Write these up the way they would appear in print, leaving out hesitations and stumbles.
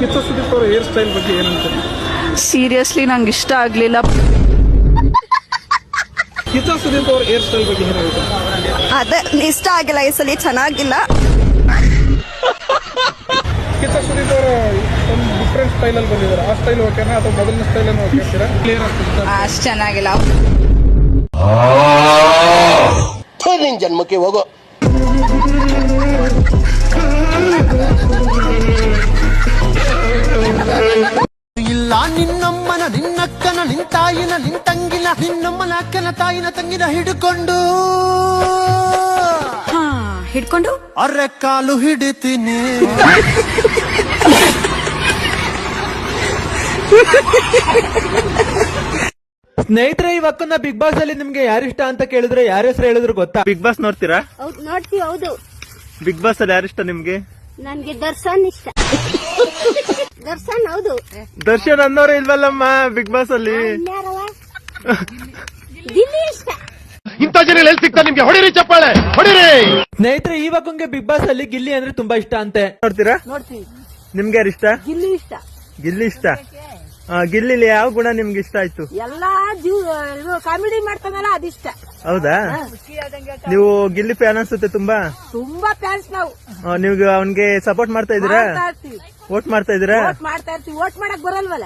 ಕಿಚ್ಚ ಸುದೀಪ್ ಅವರ hair style ಬಗ್ಗೆ ಏನಂತಾರೆ? ಸೀರಿಯಸ್ಲಿ ನಂಗೆ ಇಷ್ಟ ಆಗ್ಲಿಲ್ಲ. ಕಿಚ್ಚ ಸುದೀಪ್ ಅವರ ಹೇರ್ ಸ್ಟೈಲ್ ಬಗ್ಗೆ ಏನಾಗುತ್ತೆ? ಅದೇ ಇಷ್ಟ ಆಗಿಲ್ಲ, ಈ ಸಲ ಚೆನ್ನಾಗಿಲ್ಲ. ಕಿಚ್ಚ ಸುದೀಪ್ ಅವರ ಒಂದು ಡಿಫ್ರೆಂಟ್ ಸ್ಟೈಲ್ ಅಲ್ಲಿ ಬಂದಿದ್ದಾರೆ. ಆ ಸ್ಟೈಲ್ ಓಕೆನಾ ಅಥವಾ ಮೊದಲಿನ ಸ್ಟೈಲ್ ಅನ್ನು ಓಕೆ ಅಂತೀರಾ? ಕ್ಲಿಯರ್ ಆಗ್ತದೆ. ಅಷ್ಟು ಚೆನ್ನಾಗಿಲ್ಲ. ನಿನ್ ಜನ್ಮಕ್ಕೆ ಹೋಗೋ. ಇಲ್ಲ ನಿನ್ನಮ್ಮನ ನಿನ್ನಕ್ಕನ ನಿಂತಾಯಿನ ನಿಂತಂಗಿನ ನಿನ್ನಮ್ಮನ ಅಕ್ಕನ ತಾಯಿನ ತಂಗಿನ ಹಿಡ್ಕೊಂಡು ಅರೆ ಕಾಲು ಹಿಡಿತೀನಿ. ಸ್ನೇಹಿತರೆ, ಈ ಅಕ್ಕನ ಬಿಗ್ ಬಾಸ್ ಅಲ್ಲಿ ನಿಮ್ಗೆ ಯಾರಿಷ್ಟ ಅಂತ ಕೇಳಿದ್ರೆ ಯಾರ ಹೆಸರು ಹೇಳಿದ್ರು ಗೊತ್ತಾ? ಬಿಗ್ ಬಾಸ್ ನೋಡ್ತೀರಾ? ನೋಡ್ತೀವಿ. ಹೌದು. ಬಿಗ್ ಬಾಸ್ ಅಲ್ಲಿ ಯಾರಿಷ್ಟ ನಿಮ್ಗೆ? ನನ್ಗೆ ದರ್ಶನ್ ಇಷ್ಟ. ದರ್ಶನ್. ಹೌದು. ದರ್ಶನ್ ಅನ್ನೋರೇ ಇಲ್ವಲ್ಲಮ್ಮ ಬಿಗ್ ಬಾಸ್ ಅಲ್ಲಿ. ಗಿಲ್ಲಿ ಇಷ್ಟ. ಇಂಥ ಜನ ಎಲ್ಲಿ ಸಿಗ್ತಾ ನಿಮ್ಗೆ? ಹೊಡಿರಿ ಚಪ್ಪಾಳೆ, ಹೊಡಿರಿ. ಸ್ನೇಹಿತರೆ, ಈ ಅಕ್ಕಂಗೆ ಬಿಗ್ ಬಾಸ್ ಅಲ್ಲಿ ಗಿಲ್ಲಿ ಅಂದ್ರೆ ತುಂಬಾ ಇಷ್ಟ ಅಂತೆ. ನೋಡ್ತೀರಾ? ನೋಡ್ತೀವಿ. ನಿಮ್ಗೆ ಯಾರಿಷ್ಟ? ಗಿಲ್ಲಿ ಇಷ್ಟ. ಗಿಲ್ಲಿ ಇಷ್ಟ. ಗಿಲ್ಲಿಲಿ ಯಾವ ಗುಣ ನಿಮ್ಗೆ ಇಷ್ಟ ಆಯ್ತು? ಎಲ್ಲಾ ಕಾಮಿಡಿ ಮಾಡ್ತಾನಲ್ಲ ಅದಿಷ್ಟ. ಹೌದಾ? ನೀವು ಗಿಲ್ಲಿ ಫ್ಯಾನ್ ಅನ್ಸುತ್ತೆ ತುಂಬಾ. ತುಂಬಾ ಫ್ಯಾನ್ಸ್ ನಾವು. ನೀವು ಅವನ್ಗೆ ಸಪೋರ್ಟ್ ಮಾಡ್ತಾ ಇದೀರಾ? ವೋಟ್ ಮಾಡ್ತಾ ಇದೀರಾ? ಮಾಡ್ತಾ ಇರ್ತೀವಿ. ವೋಟ್ ಮಾಡಕ್ ಬರಲ್ವಲ್ಲ.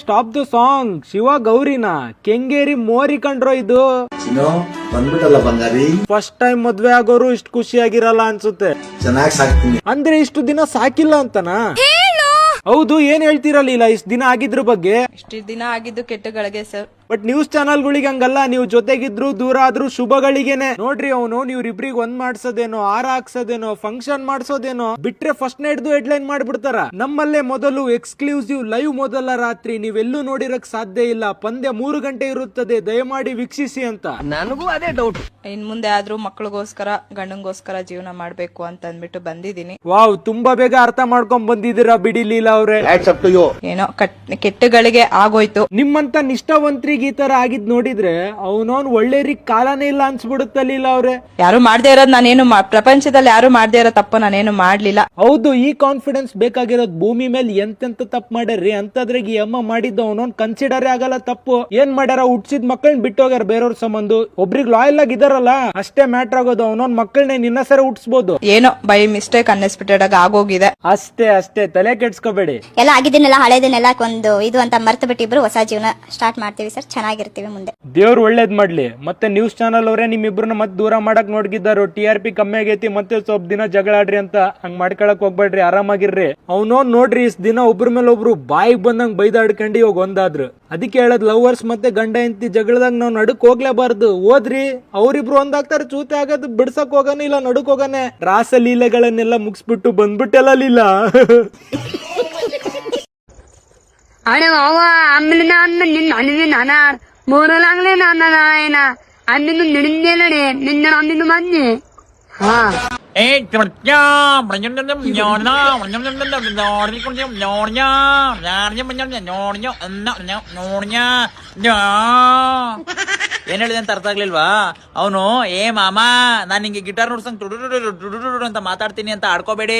Stop the song. ಶಿವ ಗೌರಿನ ಕೆಂಗೇರಿ ಮೋರಿ ಕಂಡ್ರೋ ಇದು. ಬಂದ್ಬಿಟ್ಟಲ್ಲ ಬಂಗಾರಿ. ಫಸ್ಟ್ ಟೈಮ್ ಮದ್ವೆ ಆಗೋರು ಇಷ್ಟು ಖುಷಿಯಾಗಿರಲ್ಲ ಅನ್ಸುತ್ತೆ. ಚೆನ್ನಾಗಿ ಸಾಕ್ತೀನಿ ಅಂದ್ರೆ ಇಷ್ಟು ದಿನ ಸಾಕಿಲ್ಲ ಅಂತನಾ? ಹೌದು. ಏನ್ ಹೇಳ್ತೀರಲ್ಲ ಇಷ್ಟು ದಿನ ಆಗಿದ್ರ ಬಗ್ಗೆ? ಇಷ್ಟು ದಿನ ಆಗಿದ್ದು ಕೆಟ್ಟಗಳಿಗೆ ಸರ್. ಬಟ್ ನ್ಯೂಸ್ ಚಾನಲ್ಗಳಿಗೆ ಹಂಗಲ್ಲ. ನೀವು ಜೊತೆಗಿದ್ರು ದೂರ ಆದ್ರೂ ಶುಭಗಳಿಗೇನೆ. ನೋಡ್ರಿ, ಅವನು ನೀವ್ರಿಬ್ರಿಗೆ ಒಂದ್ ಮಾಡ್ಸೋದೇನೋ, ಹಾರ ಹಾಕ್ಸೋದೇನೋ, ಫಂಕ್ಷನ್ ಮಾಡ್ಸೋದೇನೋ ಬಿಟ್ರೆ ಫಸ್ಟ್ ನೈಟ್ದು ಹೆಡ್ಲೈನ್ ಮಾಡ್ಬಿಡ್ತಾರ. ನಮ್ಮಲ್ಲೇ ಮೊದಲು ಎಕ್ಸ್ಕ್ಲೂಸಿವ್ ಲೈವ್ ಮೊದಲ ರಾತ್ರಿ ನೀವೆಲ್ಲೂ ನೋಡಿರಕ್ ಸಾಧ್ಯ ಇಲ್ಲ. ಪಂದ್ಯ 3 ಗಂಟೆ ಇರುತ್ತದೆ, ದಯಮಾಡಿ ವೀಕ್ಷಿಸಿ ಅಂತ. ನನಗೂ ಅದೇ ಡೌಟ್. ಇನ್ ಮುಂದೆ ಆದ್ರೂ ಮಕ್ಕಳಿಗೋಸ್ಕರ ಗಂಡಂಗೋಸ್ಕರ ಜೀವನ ಮಾಡ್ಬೇಕು ಅಂತ ಅಂದ್ಬಿಟ್ಟು ಬಂದಿದ್ದೀನಿ. ವಾವ್, ತುಂಬಾ ಬೇಗ ಅರ್ಥ ಮಾಡ್ಕೊಂಡ್ ಬಂದಿದ್ದೀರಾ ಬಿಡಿ ಲೀಲಾ ಅವ್ರೆ. ಏನೋ ಕೆಟ್ಟಗಳಿಗೆ ಆಗೋಯ್ತು. ನಿಮ್ಮಂತ ನಿಷ್ಠಾವಂತ್ರಿಗೆ ಈ ತರ ಆಗಿದ್ ನೋಡಿದ್ರೆ ಅವನವನ್ ಒಳ್ಳೆಯವ್ರಿಗೆ ಕಾಲನೇ ಇಲ್ಲ ಅನ್ಸ್ಬಿಡುತ್ತ ಲೀಲಾ ಅವ್ರೆ. ಯಾರು ಮಾಡದೇ ಇರೋದ್ ನಾನೇನು ಪ್ರಪಂಚದಲ್ಲಿ ಯಾರು ಮಾಡದೇ ಇರೋ ತಪ್ಪು ನಾನೇನು ಮಾಡ್ಲಿಲ್ಲ. ಹೌದು, ಈ ಕಾನ್ಫಿಡೆನ್ಸ್ ಬೇಕಾಗಿರೋದು. ಭೂಮಿ ಮೇಲೆ ಎಂತೆಂತ ತಪ್ಪು ಮಾಡ್ಯಾರ್ರಿ, ಅಂತದ್ರಾಗ ಈ ಅಮ್ಮ ಮಾಡಿದ್ದು ಅವನವನ್ ಕನ್ಸಿಡರ್ ಆಗಲ್ಲ ತಪ್ಪು. ಏನ್ ಮಾಡ್ಯಾರ? ಹುಟ್ಸಿದ್ ಮಕ್ಕಳನ್ನ ಬಿಟ್ಟೋಗ್ಯಾರ ಬೇರೆಯವ್ರ ಸಂಬಂಧ. ಒಬ್ರಿಗೆ ಲಾಯಲ್ ಆಗಿದಾರಲ್ಲ ಅಷ್ಟೇ ಮ್ಯಾಟರ್ ಆಗೋದು. ಅವನವನ್ ಮಕ್ಕಳನ್ನ ನಿನ್ನ ಸರ ಹುಟ್ಸ್ಬೋದು. ಏನೋ ಬೈ ಮಿಸ್ಟೇಕ್ ಅನ್ಎಕ್ಸ್ಪೆಕ್ಟೆಡ್ ಆಗಿ ಆಗೋಗಿದೆ. ಅಷ್ಟೇ ತಲೆ ಕೆಡ್ಸ್ಕೋಬೇಡಿ. ಎಲ್ಲ ಆಗಿದ್ದನ್ನೆಲ್ಲ ಹಳೆದನ್ನೆಲ್ಲ ಒಂದು ಇದು ಅಂತ ಮರ್ತು ಬಿಟ್ಟಿಬ್ರು ಹೊಸ ಜೀವನ ಸ್ಟಾರ್ಟ್ ಮಾಡ್ತೀವಿ ಸರ್. ಚೆನ್ನಾಗಿರ್ತೀವಿ ಮುಂದೆ. ದೇವ್ರು ಒಳ್ಳೇದ್ ಮಾಡ್ಲಿ. ಮತ್ತೆ ನ್ಯೂಸ್ ಚಾನಲ್ ಅವರೇ ನಿಮ್ಮಿಬ್ರನ್ನ ಮತ್ತೆ ದೂರ ಮಾಡಕ್ ನೋಡ್ಗಿದ್ದಾರು. TRP ಕಮ್ಮಿ ಆಗೈತಿ, ಮತ್ತೆ ಸ್ವಲ್ಪ ದಿನ ಜಗಳ ಆಡ್ರಿ ಅಂತ. ಹಂಗ್ ಮಾಡ್ಕೊಳಕ್ ಹೋಗ್ಬೇಡ್ರಿ, ಆರಾಮಾಗಿರ್ರಿ. ಅವನೋ ನೋಡ್ರಿ ಇಷ್ಟ ದಿನ ಒಬ್ರ ಮೇಲೆ ಒಬ್ರು ಬಾಯಿಗೆ ಬಂದಂಗ್ ಬೈದಾಡ್ಕೊಂಡು ಇವಾಗ ಒಂದಾದ್ರು. ಅದಕ್ಕೆ ಹೇಳದ್ ಲವರ್ಸ್ ಮತ್ತೆ ಗಂಡ ಹೆಂಡತಿ ಜಗಳದಾಗ ನಾವ್ ನಡುಕ್ ಹೋಗ್ಲೇಬಾರ್ದು. ಹೋದ್ರಿ ಅವ್ರಿಬ್ರು ಒಂದಾಗ್ತಾರ, ಚೂತೆ ಆಗದ್ ಬಿಡ್ಸಕ್ ಹೋಗಾನೆ ಇಲ್ಲ ನಡುಕ್ ಹೋಗಾನೆ. ರಾಸ ಲೀಲೆಗಳನ್ನೆಲ್ಲ ಮುಗಿಸ್ಬಿಟ್ಟು ಬಂದ್ಬಿಟ್ಟೆಲ್ಲ ಲೀಲಾ. अरे बाबा आम्ही नाना मोर लागले नाना नायना आम्ही निडे निंद आम्ही मान्य हा ಏನ್ ಹೇಳಿದೆ ಅಂತ ಅರ್ಥ ಆಗ್ಲಿಲ್ವಾ? ಅವನು ಮಾಮ ನಾನ್ ನಿಂಗೆ ಗಿಟಾರ್ ನೋಡ್ಸಂಗ್ ಟುಡು ಅಂತ ಮಾತಾಡ್ತೀನಿ ಅಂತ ಆಡ್ಕೋಬೇಡಿ.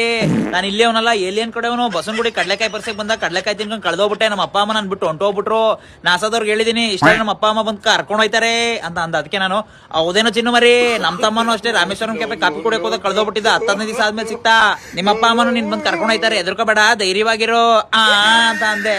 ನಾನು ಇಲ್ಲೇ ಅವನಲ್ಲ, ಏಲಿಯನ್ ಕಡೆ ಅವನು ಬಸವನಗುಡಿ ಕಡ್ಲೆಕಾಯಿ ಬರ್ಸಕ್ ಬಂದ ಕಡ್ಲೆಕಾಯಿ ತಿನ್ಕೊಂಡು ಕಳ್ದೋಗ್ಬಿಟ್ಟೆ. ನಮ್ಮ ಅಪ್ಪ ಅಮ್ಮ ನನ್ ಬಿಟ್ಟು ಹೊಂಟೋಗ್ಬಿಟ್ರು. ನಾಸದವ್ರಿಗೆ ಹೇಳಿದೀನಿ ಇಷ್ಟ ನಮ್ಮ ಅಪ್ಪ ಅಮ್ಮ ಬಂದ್ ಕರ್ಕೊಂಡ್ ಹೋಯ್ತಾರೆ ಅಂತ ಅಂದ. ಅದಕ್ಕೆ ನಾನು ಹೌದೇನೋ ಚಿನ್ನು ಮರಿ, ನಮ್ ತಮ್ಮನು ಅಷ್ಟೇ ರಾಮೇಶ್ವರಂ ಕೆಪೆ ಕಾಪಿ ಕುಡಿಯಕ್ ಹೋದಾಗ ಕಳ್ದೋಗ್ಬಿಟ್ಟಿದ್ದ. 10-15 ದಿವಸ ಆದ್ಮೇಲೆ ಸಿಕ್ತಾ. ನಿಮ್ಮ ಅಪ್ಪ ಅಮ್ಮನು ನಿನ್ ಬಂದ್ ಕರ್ಕೊಂಡ್ ಹೋಯ್ತಾರೆ, ಎದುರ್ಕೋಬೇಡ, ಧೈರ್ಯವಾಗಿರೋ ಅಂತ ಅಂದೆ.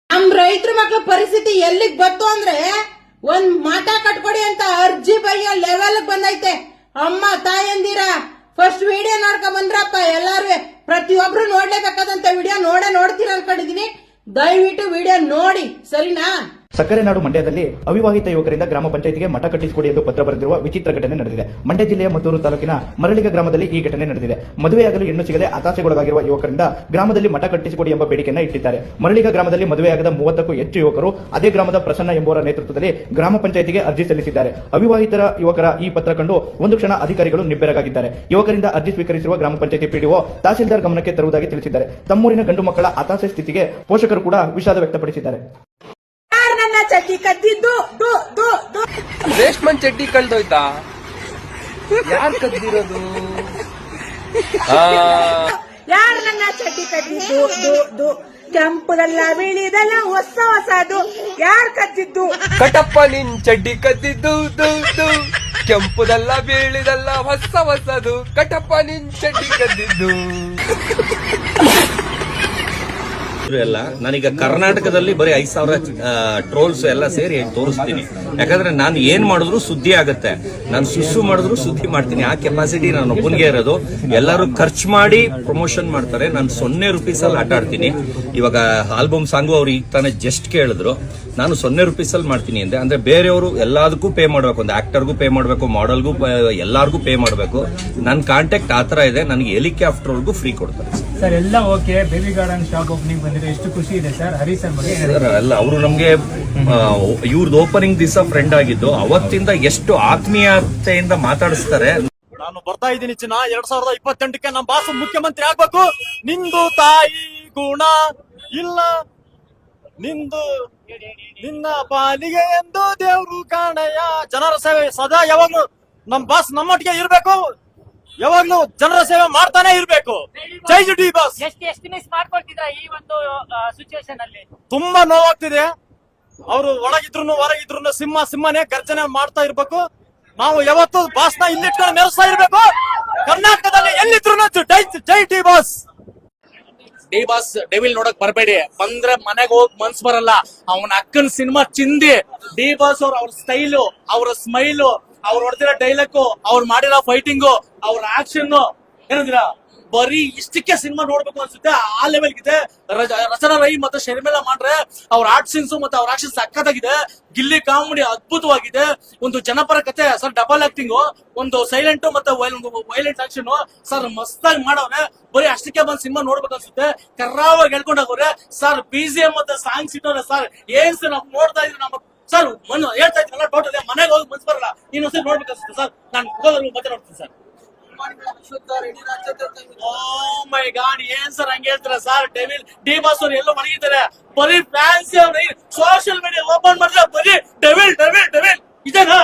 ನಮ್ ರೈತರ ಮಕ್ಳ ಪರಿಸ್ಥಿತಿ ಎಲ್ಲಿಗ್ ಬತ್ತು ಅಂದ್ರೆ ಒಂದ್ ಮಠ ಕಟ್ಕೊಡಿ ಅಂತ ಅರ್ಜಿ ಬರೆಯೋ ಲೆವೆಲ್ ಬಂದೈತೆ. ಅಮ್ಮ ತಾಯಂದಿರ ಫಸ್ಟ್ ವಿಡಿಯೋ ನೋಡ್ಕೊಂಡ್ ಬಂದ್ರಪ್ಪ ಎಲ್ಲಾರು. ಪ್ರತಿಯೊಬ್ರು ನೋಡ್ಲೇಬೇಕಾದಂತ ವಿಡಿಯೋ ನೋಡ್ತೀರ ಅನ್ಕೊಂಡಿದೀನಿ. ದಯವಿಟ್ಟು ವಿಡಿಯೋ ನೋಡಿ, ಸರಿನಾ? ಸಕ್ಕರೆ ನಾಡು ಮಂಡ್ಯದಲ್ಲಿ ಅವಿವಾಹಿತ ಯುವಕರಿಂದ ಗ್ರಾಮ ಪಂಚಾಯತಿಗೆ ಮಠ ಕಟ್ಟಿಸಿಕೊಡಿ ಎಂದು ಪತ್ರ ಬರೆದಿರುವ ವಿಚಿತ್ರ ಘಟನೆ ನಡೆದಿದೆ. ಮಂಡ್ಯ ಜಿಲ್ಲೆಯ ಮದ್ದೂರು ತಾಲೂಕಿನ ಮರಳಿಗ ಗ್ರಾಮದಲ್ಲಿ ಈ ಘಟನೆ ನಡೆದಿದೆ. ಮದುವೆಯಾಗಲು ಹೆಣ್ಣು ಸಿಗದೆ ಹತಾಶೆಗೊಳಗಾಗಿರುವ ಯುವಕರಿಂದ ಗ್ರಾಮದಲ್ಲಿ ಮಠ ಕಟ್ಟಿಸಿಕೊಡಿ ಎಂಬ ಬೇಡಿಕೆಯನ್ನು ಇಟ್ಟಿದ್ದಾರೆ. ಮರಳಿಗ ಗ್ರಾಮದಲ್ಲಿ ಮದುವೆಯಾಗದ 30ಕ್ಕೂ ಹೆಚ್ಚು ಯುವಕರು ಅದೇ ಗ್ರಾಮದ ಪ್ರಸನ್ನ ಎಂಬುವರ ನೇತೃತ್ವದಲ್ಲಿ ಗ್ರಾಮ ಪಂಚಾಯತಿಗೆ ಅರ್ಜಿ ಸಲ್ಲಿಸಿದ್ದಾರೆ. ಅವಿವಾಹಿತರ ಯುವಕರ ಈ ಪತ್ರ ಕಂಡು ಒಂದು ಕ್ಷಣ ಅಧಿಕಾರಿಗಳು ನಿಬ್ಬೆರಗಾಗಿದ್ದಾರೆ. ಯುವಕರಿಂದ ಅರ್ಜಿ ಸ್ವೀಕರಿಸಿರುವ ಗ್ರಾಮ ಪಂಚಾಯತಿ ಪಿಡಿಒ ತಹಸೀಲ್ದಾರ್ ಗಮನಕ್ಕೆ ತರುವುದಾಗಿ ತಿಳಿಸಿದ್ದಾರೆ. ತಮ್ಮೂರಿನ ಗಂಡು ಮಕ್ಕಳ ಹತಾಶೆ ಸ್ಥಿತಿಗೆ ಪೋಷಕರು ಕೂಡ ವಿಷಾದ ವ್ಯಕ್ತಪಡಿಸಿದ್ದಾರೆ. ಚಡ್ಡಿ ಕದ್ದಿದ್ದು ರೇಷ್ಮನ್ ಚಡ್ಡಿ ಕಳ್ದೋಯ್ತಾ? ಯಾರ್ ಕದ್ದಿರೋದು? ಯಾರು ನನ್ನ ಚಡ್ಡಿ ಕದ್ದಿದ್ದು? ಕೆಂಪುದಲ್ಲ ಬಿಳಿದಲ್ಲ ಹೊಸದು ಯಾರ್ ಕದ್ದಿದ್ದು? ಕಟಪ್ಪ ನಿನ್ ಚಡ್ಡಿ ಕದ್ದಿದ್ದು ಕೆಂಪುದಲ್ಲ ಬೀಳಿದಲ್ಲ ಹೊಸದು ಕಟಪ್ಪ ನಿನ್ ಚಡ್ಡಿ ಕದ್ದಿದ್ದು. ಎಲ್ಲ ನಾನೀಗ ಕರ್ನಾಟಕದಲ್ಲಿ ಬರೀ 5,000 ಟ್ರೋಲ್ಸ್ ಎಲ್ಲ ಸೇರಿ ತೋರಿಸ್ತೀನಿ. ಯಾಕಂದ್ರೆ ನಾನು ಏನ್ ಮಾಡಿದ್ರು ಸುದ್ದಿ ಆಗತ್ತೆ, ನಾನು ಸುಸ್ಸು ಮಾಡಿದ್ರು ಸುದ್ದಿ ಮಾಡ್ತೀನಿ. ಆ ಕೆಪಾಸಿಟಿ ನಾನು ಒಬ್ಬನಿಗೆ ಇರೋದು. ಎಲ್ಲರೂ ಖರ್ಚು ಮಾಡಿ ಪ್ರಮೋಷನ್ ಮಾಡ್ತಾರೆ, ನಾನು 0 ರೂಪೀಸಲ್ಲಿ ಆಟ ಆಡ್ತೀನಿ. ಇವಾಗ ಆಲ್ಬಮ್ ಸಾಂಗು ಅವ್ರು ಈಗ ತಾನೇ ಜಸ್ಟ್ ಕೇಳಿದ್ರು, ನಾನು 0 ರೂಪೀಸಲ್ಲಿ ಮಾಡ್ತೀನಿ ಅಂದ್ರೆ ಬೇರೆಯವರು ಎಲ್ಲದಕ್ಕೂ ಪೇ ಮಾಡ್ಬೇಕು. ಒಂದು ಆಕ್ಟರ್ಗೂ ಪೇ ಮಾಡ್ಬೇಕು, ಮಾಡೆಲ್ಗೂ ಎಲ್ಲಾರ್ಗೂ ಪೇ ಮಾಡ್ಬೇಕು. ನನ್ನ ಕಾಂಟ್ಯಾಕ್ಟ್ ಆತರ ಇದೆ. ನನಗೆ ಹೆಲಿಕಾಪ್ಟರ್ಗೂ ಫ್ರೀ ಕೊಡ್ತಾರೆ ಸರ್. ಎಲ್ಲ okay. Baby garden shop opening ಬಂದಿದೆ, ಎಷ್ಟು ಖುಷಿ ಇದೆ ಸರ್. ಹರಿ ಸರ್ ಬಗ್ಗೆ ಅಲ್ಲ, ಅವರು ನಮ್ಗೆ ಇವ್ರದ್ದು ಓಪನಿಂಗ್ ದಿವಸ ಫ್ರೆಂಡ್ ಆಗಿದ್ದು, ಅವತ್ತಿಂದ ಎಷ್ಟು ಆತ್ಮೀಯತೆಯಿಂದ ಮಾತಾಡಿಸ್ತಾರೆ. ನಾನು ಬರ್ತಾ ಇದ್ದೀನಿ ಚಿನ್ನ. 2028ಕ್ಕೆ ನಮ್ಮ ಬಾಸ್ ಮುಖ್ಯಮಂತ್ರಿ ಆಗ್ಬೇಕು. ನಿಂದು ತಾಯಿ ಗುಣ ಇಲ್ಲ ನಿಂದು ನಿನ್ನ ಪಾಲಿಗೆ ಎಂದು ದೇವ್ರು ಕಾಣಯ್ಯ. ಜನರ ಸೇವೆ ಸದಾ ಯಾವಾಗ್ಲೂ ನಮ್ ಬಾಸ್ ನಮ್ಮೊಟ್ಟಿಗೆ ಇರ್ಬೇಕು, ಯಾವಾಗ್ಲೂ ಜನರ ಸೇವೆ ಮಾಡ್ತಾನೆ ಇರ್ಬೇಕು. ಜೈ ಡಿ ಬಾಸ್. ಎಷ್ಟು ಮಿಸ್ ಮಾಡ್ಕೊಳ್ತಿದ್ರ ಈ ಒಂದು ಸಿಚುವೇಶನ್ ಅಲ್ಲಿ? ತುಂಬಾ ನೋವಾಗ್ತಿದೆ. ಅವರು ಒಳಗಿದ್ರು ಹೊರಗಿದ್ರು ಸಿಂಹನೇ ಗರ್ಜನೆ ಮಾಡ್ತಾ ಇರ್ಬೇಕು. ನಾವು ಯಾವತ್ತು ಬಾಸ್ ನ ಇಲ್ಲಿಟ್ಕೊಂಡು ಮೆರೆಸ್ತಾ ಇರ್ಬೇಕು. ಕರ್ನಾಟಕದಲ್ಲಿ ಎಲ್ಲಿದ್ರು ಜೈ D boss. D boss devil ನೋಡಕ್ ಬರ್ಬೇಡಿ, ಬಂದ್ರೆ ಮನೆಗೆ ಹೋಗ್ ಮನ್ಸ್ ಬರಲ್ಲ. ಅವನ ಅಕ್ಕನ ಸಿನಿಮಾ ಚಿಂದಿ. ಡಿ ಬಾಸ್ ಅವ್ರ ಸ್ಟೈಲು, ಅವರ ಸ್ಮೈಲು, ಅವ್ರು ಹೊಡೆದಿರೋ ಡೈಲಾಗು, ಅವ್ರು ಮಾಡಿರೋ ಫೈಟಿಂಗು, ಅವ್ರ ಆಕ್ಷನ್ ಏನಂದ್ರ ಬರೀ ಇಷ್ಟಕ್ಕೆ ಸಿನಿಮಾ ನೋಡ್ಬೇಕು ಅನ್ಸುತ್ತೆ. ಆ ಲೆವೆಲ್ ಇದೆ. ರಚನಾ ರೈ ಮತ್ತೆ ಶರ್ಮಿಳಾ ಮಾಡ್ರೆ ಅವ್ರ ಆರ್ಟ್ ಸೀನ್ಸ್ ಮತ್ತೆ ಅವ್ರ ಆಕ್ಷನ್ ಸಕ್ಕತ್ತಾಗಿದೆ. ಗಿಲ್ಲಿ ಕಾಮಿಡಿ ಅದ್ಭುತವಾಗಿದೆ. ಒಂದು ಜನಪರ ಕತೆ ಸರ್, ಡಬಲ್ ಆಕ್ಟಿಂಗ್, ಒಂದು ಸೈಲೆಂಟ್ ಮತ್ತೆ ವೈಲೆಂಟ್ ಆಕ್ಷನ್ ಸರ್ ಮಸ್ತಾಗಿ ಮಾಡವ್ರೆ. ಬರೀ ಅಷ್ಟಕ್ಕೆ ಬಂದ್ ಸಿನಿಮಾ ನೋಡ್ಬೇಕು ಅನ್ಸುತ್ತೆ. ಕರ್ರಾವಾಗಿ ಹೇಳ್ಕೊಂಡಾಗವ್ರೆ ಸರ್. BGM ಮತ್ತೆ ಸಾಂಗ್ಸ್ ಇಟ್ಟವ್ರೆ ಸರ್. ಏನ್ ಸರ್ ನಾವು ನೋಡ್ತಾ ಇದ್ವಿ ನಮ್ಮ ಸರ್ ಹೇಳ್ತಾ ಇದ್ರಲ್ಲ ಟೋಟಲ್ ಮನೆಗೆ ಹೋಗಿ ಮನ್ಸ್ ಬರಲ್ಲ. ಇನ್ನೊಂದ್ಸರಿ ನೋಡ್ಬೇಕು ಅನ್ಸುತ್ತೆ ಸರ್. ನಾನು ಮತ್ತೆ ನೋಡ್ತೀನಿ ಸರ್. ಓ ಮೈ ಗಾಡ್, ಏನ್ ಸರ್ ಹಂಗೆ ಹೇಳ್ತೀರಾ ಸರ್? ಡೆವಿಲ್ ಡಿ ಬಾಸ್ ಅವ್ರು ಎಲ್ಲೋ ಮಲಗಿದ್ದಾರೆ. ಬರೀ ಫ್ಯಾನ್ಸಿ ಅವ್ರು ಸೋಷಿಯಲ್ ಮೀಡಿಯಾ ಓಪನ್ ಮಾಡಿದ್ರೆ ಬರೀ ಡೆವಿಲ್ ಡೆವಿಲ್ ಡೆವಿಲ್ ಇದೇನಾ?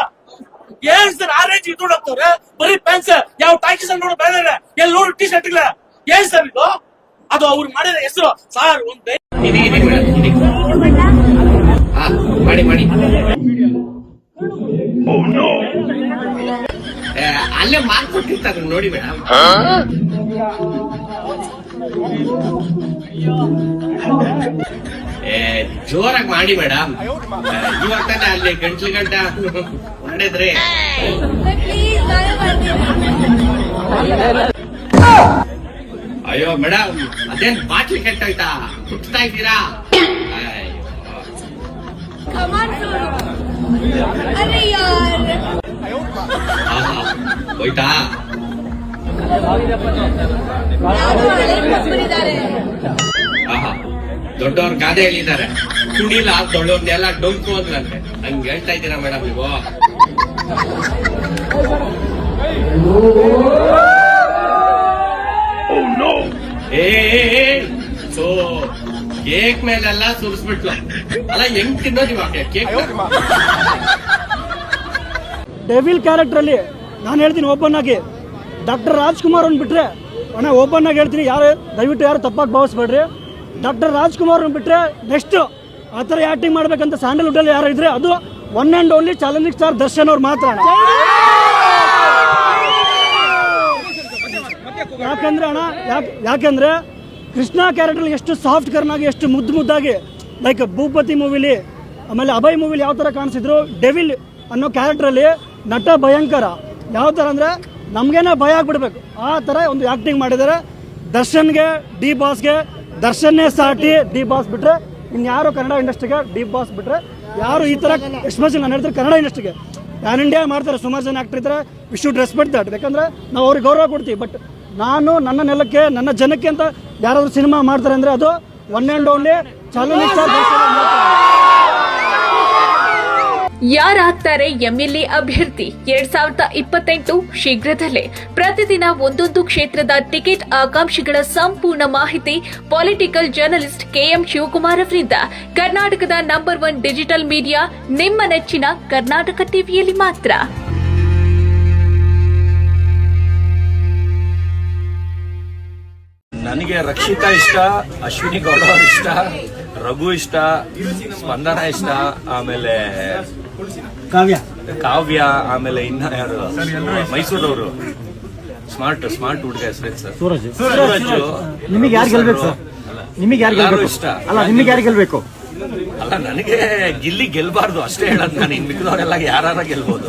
ಏನ್ ಸರ್ ಆ ರೇಂಜ್ ಇದು ಹೋಗ್ತವ್ರೆ? ಬರೀ ಫ್ಯಾನ್ಸ್. ಯಾವ ಟಾಕೀಸ್ ಅಲ್ಲಿ ನೋಡೋ ಬೇರೆ ಎಲ್ಲಿ ನೋಡು ಟಿ ಶರ್ಟ್ ಇಲ್ಲ. ಏನ್ ಸರ್ ಇದು? ಅದು ಅವ್ರು ಮಾಡಿದ ಹೆಸರು ಸರ್. ಒಂದ್ ಮಾಡಿ ಅಲ್ಲೇ ಮಾಡ್ಕೊಟ್ಟಿರ್ತಾರೆ ನೋಡಿ ಮೇಡಮ್. ಜೋರಾಗಿ ಮಾಡಿ ಮೇಡಮ್. ಇವಾಗ ತಾನೆ ಅಲ್ಲಿ ಗಂಟ ಮಾಡಿದ್ರೆ ಅಯ್ಯೋ ಮೇಡಮ್, ಅದೇನ್ ಬಾಟ್ಲಿ ಕೆಟ್ಟೋಯ್ತಾ? ಹುಟ್ತಾ ಇದ್ದೀರಾ? ಹೋಯ್ತಾ? ದೊಡ್ಡವ್ರ ಗಾದೆ ಹೇಳಿದ್ದಾರೆ, ಕುಣಿಲ ದೊಡ್ಡವ್ರನ್ನೆಲ್ಲ ಡೊಂಕು ಅಂದ್ರಂತೆ. ಹಂಗೆ ಹೇಳ್ತಾ ಇದ್ದೀರಾ ಮೇಡಮ್ ನೀವು? ಕೇಕ್ ಮೇಲೆಲ್ಲ ಸುರಿಸ್ಬಿಟ್ಲು ಅಲ್ಲ. ಹೆಂಗ್ ತಿನ್ನೋದು ಇವಾಗ ಕೇಕ್? ಡೆವಿಲ್ ಕ್ಯಾರೆಕ್ಟರ್ ಅಲ್ಲಿ ನಾನು ಹೇಳ್ತೀನಿ ಓಪನ್ ಆಗಿ, ಡಾಕ್ಟರ್ ರಾಜ್ಕುಮಾರ್ ಅವ್ನು ಬಿಟ್ರೆ, ಓಪನ್ ಆಗಿ ಹೇಳ್ತೀನಿ, ದಯವಿಟ್ಟು ಯಾರು ತಪ್ಪಾಗಿ ಭಾವಿಸ್ಬೇಡ್ರಿ. ಡಾಕ್ಟರ್ ರಾಜ್ಕುಮಾರ್ ಅವ್ನು ಬಿಟ್ರೆ ನೆಕ್ಸ್ಟ್ ಆ ಥರ ಆಕ್ಟಿಂಗ್ ಮಾಡ್ಬೇಕಂತ ಸ್ಯಾಂಡಲ್ವುಡ್ ಅಲ್ಲಿ ಯಾರು ಇದ್ರೆ ಅದು one and only challenging star Darshan ಅವ್ರು ಮಾತ್ರ. ಯಾಕಂದ್ರೆ ಕೃಷ್ಣ ಕ್ಯಾರೆಕ್ಟರ್ ಎಷ್ಟು ಸಾಫ್ಟ್ ಕರ್ನಾಗಿ, ಎಷ್ಟು ಮುದ್ದಾಗಿ, ಲೈಕ್ ಭೂಪತಿ ಮೂವಿಲಿ ಆಮೇಲೆ ಅಭಯ್ ಮೂವಿಲಿ ಯಾವ ಥರ ಕಾಣಿಸಿದ್ರು, ಡೆವಿಲ್ ಅನ್ನೋ ಕ್ಯಾರೆಕ್ಟ್ರಲ್ಲಿ ನಟ ಭಯಂಕರ. ಯಾವ ಥರ ಅಂದರೆ ನಮಗೇನೆ ಭಯ ಆಗ್ಬಿಡ್ಬೇಕು ಆ ಥರ ಒಂದು ಆ್ಯಕ್ಟಿಂಗ್ ಮಾಡಿದ್ದಾರೆ. ದರ್ಶನ್ಗೆ, ಡಿ ಬಾಸ್ಗೆ ದರ್ಶನ್ನೇ ಸಾಟಿ. ಡಿ ಬಾಸ್ ಬಿಟ್ಟರೆ ಇನ್ಯಾರು ಕನ್ನಡ ಇಂಡಸ್ಟ್ರಿಗೆ ಡಿ ಬಾಸ್ ಬಿಟ್ಟರೆ ಯಾರು ಈ ಥರ ಎಕ್ಸ್ಪೆಷಲ್ ನಾನು ಹೇಳ್ತಾರೆ ಕನ್ನಡ ಇಂಡಸ್ಟ್ರಿಗೆ ಪ್ಯಾನ್ ಇಂಡಿಯಾ ಮಾಡ್ತಾರೆ, ಸುಮಾರು ಜನ ಆ್ಯಕ್ಟರ್ ಇದ್ದಾರೆ, ವಿ ಶುಡ್ ರೆಸ್ಪೆಕ್ಟ್ ದಟ್. ಯಾಕಂದರೆ ನಾವು ಅವ್ರಿಗೆ ಗೌರವ ಕೊಡ್ತೀವಿ. ಬಟ್ ನಾನು ನನ್ನ ನೆಲಕ್ಕೆ ನನ್ನ ಜನಕ್ಕೆ ಅಂತ ಯಾರಾದರೂ ಸಿನಿಮಾ ಮಾಡ್ತಾರೆ ಅಂದರೆ ಅದು one and only challenge star. ಯಾರಾಗ್ತಾರೆ ಎಂಎಲ್ಎ ಅಭ್ಯರ್ಥಿ 2028 ಶೀಘ್ರದಲ್ಲೇ. ಪ್ರತಿದಿನ ಒಂದೊಂದು ಕ್ಷೇತ್ರದ ಟಿಕೆಟ್ ಆಕಾಂಕ್ಷಿಗಳ ಸಂಪೂರ್ಣ ಮಾಹಿತಿ ಪೊಲಿಟಿಕಲ್ ಜರ್ನಲಿಸ್ಟ್ ಕೆಎಂ ಶಿವಕುಮಾರ್ ಅವರಿಂದ. ಕರ್ನಾಟಕದ ನಂಬರ್ 1 ಡಿಜಿಟಲ್ ಮೀಡಿಯಾ ನಿಮ್ಮ ನೆಚ್ಚಿನ ಕರ್ನಾಟಕ ಟಿವಿಯಲ್ಲಿ ಮಾತ್ರ. ನನಗೆ ರಕ್ಷಿತಾ ಇಷ್ಟ, ಅಶ್ವಿನಿ ಗೌಡ ಅವ್ರ ಇಷ್ಟ, ರಘು ಇಷ್ಟ, ಸ್ಪಂದನ ಇಷ್ಟ, ಆಮೇಲೆ ಕಾವ್ಯ, ಆಮೇಲೆ ಇನ್ನ ಯಾರು ಮೈಸೂರವರು ಸ್ಮಾರ್ಟ್ ಹುಡುಗ ಹೆಸರೇನು ಸರ್? ಸೂರಜ್. ನಿಮಗೆ ಯಾರು ಗೆಲ್ಬೇಕು ಸರ್? ನಿಮಗೆ ಯಾರು ಗೆಲ್ಬೇಕು ಇಷ್ಟ? ಅಲ್ಲ, ನಿಮಗೆ ಯಾರು ಗೆಲ್ಬೇಕು? ಅಲ್ಲ, ನನಗೆ ಗಿಲ್ಲಿ ಗೆಲ್ಬಾರ್ದು ಅಷ್ಟೇ ಹೇಳೋದು ನಾನು. ಇನ್ ಮಿಕ್ಕಿದವರೆಲ್ಲ ಯಾರ ಗೆಲ್ಬಹುದು.